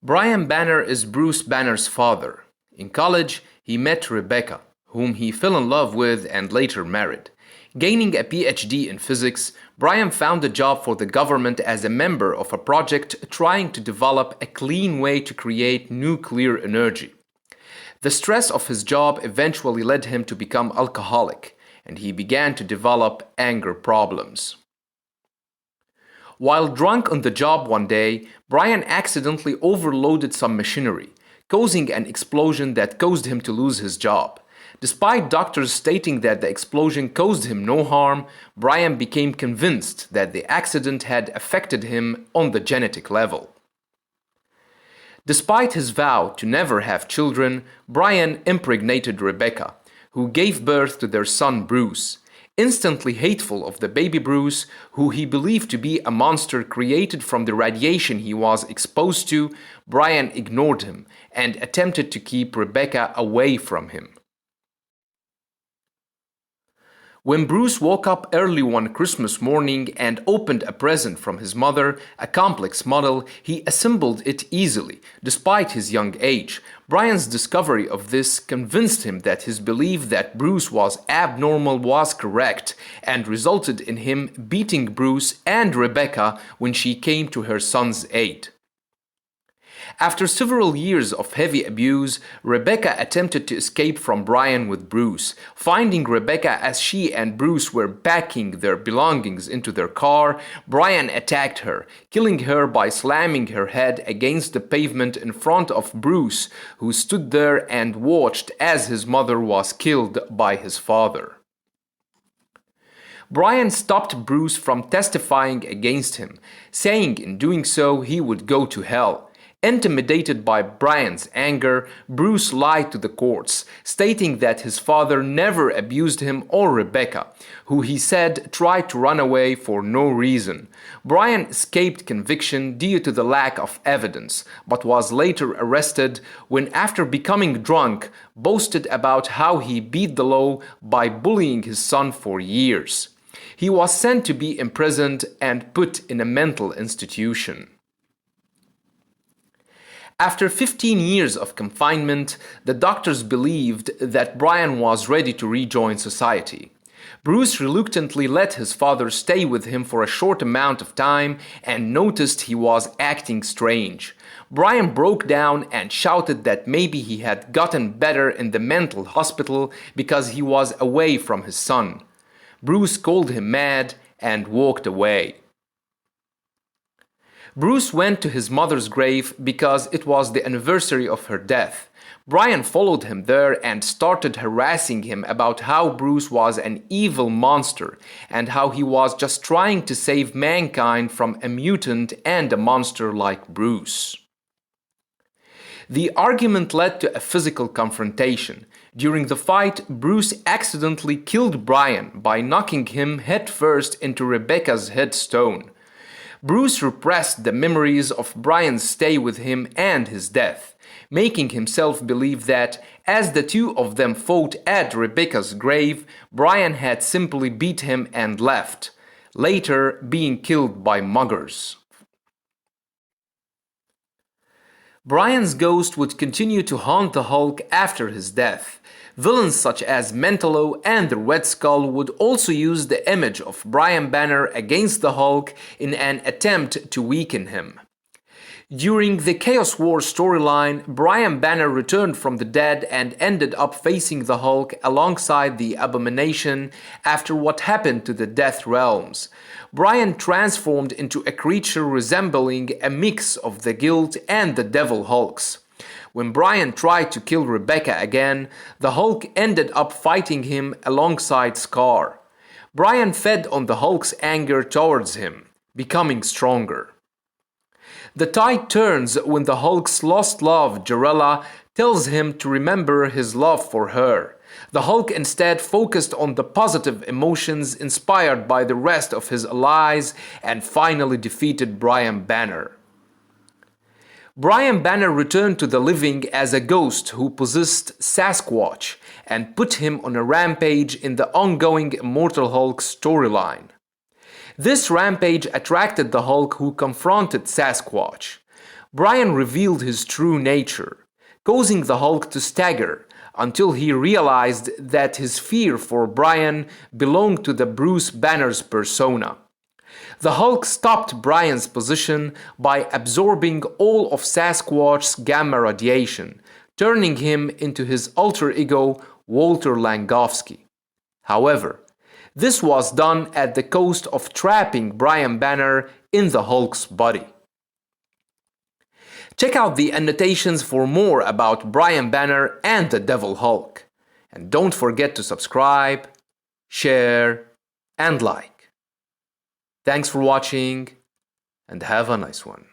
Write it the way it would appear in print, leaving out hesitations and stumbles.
Brian Banner is Bruce Banner's father. In college, he met Rebecca, whom he fell in love with and later married. Gaining a PhD in physics, Brian found a job for the government as a member of a project trying to develop a clean way to create nuclear energy. The stress of his job eventually led him to become alcoholic, and he began to develop anger problems. While drunk on the job one day, Brian accidentally overloaded some machinery, causing an explosion that caused him to lose his job. Despite doctors stating that the explosion caused him no harm, Brian became convinced that the accident had affected him on the genetic level. Despite his vow to never have children, Brian impregnated Rebecca, who gave birth to their son Bruce. Instantly hateful of the baby Bruce, who he believed to be a monster created from the radiation he was exposed to, Brian ignored him and attempted to keep Rebecca away from him. When Bruce woke up early one Christmas morning and opened a present from his mother, a complex model, he assembled it easily, despite his young age. Brian's discovery of this convinced him that his belief that Bruce was abnormal was correct, and resulted in him beating Bruce and Rebecca when she came to her son's aid. After several years of heavy abuse, Rebecca attempted to escape from Brian with Bruce. Finding Rebecca as she and Bruce were packing their belongings into their car, Brian attacked her, killing her by slamming her head against the pavement in front of Bruce, who stood there and watched as his mother was killed by his father. Brian stopped Bruce from testifying against him, saying in doing so he would go to hell. Intimidated by Brian's anger, Bruce lied to the courts, stating that his father never abused him or Rebecca, who he said tried to run away for no reason. Brian escaped conviction due to the lack of evidence, but was later arrested when, after becoming drunk, boasted about how he beat the law by bullying his son for years. He was sent to be imprisoned and put in a mental institution. After 15 years of confinement, the doctors believed that Brian was ready to rejoin society. Bruce reluctantly let his father stay with him for a short amount of time and noticed he was acting strange. Brian broke down and shouted that maybe he had gotten better in the mental hospital because he was away from his son. Bruce called him mad and walked away. Bruce went to his mother's grave because it was the anniversary of her death. Brian followed him there and started harassing him about how Bruce was an evil monster and how he was just trying to save mankind from a mutant and a monster like Bruce. The argument led to a physical confrontation. During the fight, Bruce accidentally killed Brian by knocking him headfirst into Rebecca's headstone. Bruce repressed the memories of Brian's stay with him and his death, making himself believe that, as the two of them fought at Rebecca's grave, Brian had simply beat him and left, later being killed by muggers. Brian's ghost would continue to haunt the Hulk after his death. Villains such as Mentalo and the Red Skull would also use the image of Brian Banner against the Hulk in an attempt to weaken him. During the Chaos War storyline, Brian Banner returned from the dead and ended up facing the Hulk alongside the Abomination after what happened to the Death Realms. Brian transformed into a creature resembling a mix of the Guild and the Devil Hulks. When Brian tried to kill Rebecca again, the Hulk ended up fighting him alongside Scar. Brian fed on the Hulk's anger towards him, becoming stronger. The tide turns when the Hulk's lost love, Jarella, tells him to remember his love for her. The Hulk instead focused on the positive emotions inspired by the rest of his allies and finally defeated Brian Banner. Brian Banner returned to the living as a ghost who possessed Sasquatch and put him on a rampage in the ongoing Immortal Hulk storyline. This rampage attracted the Hulk, who confronted Sasquatch. Brian revealed his true nature, causing the Hulk to stagger until he realized that his fear for Brian belonged to the Bruce Banner's persona. The Hulk stopped Brian's position by absorbing all of Sasquatch's gamma radiation, turning him into his alter ego Walter Langowski. However, this was done at the cost of trapping Brian Banner in the Hulk's body. Check out the annotations for more about Brian Banner and the Devil Hulk. And don't forget to subscribe, share, and like. Thanks for watching, and have a nice one.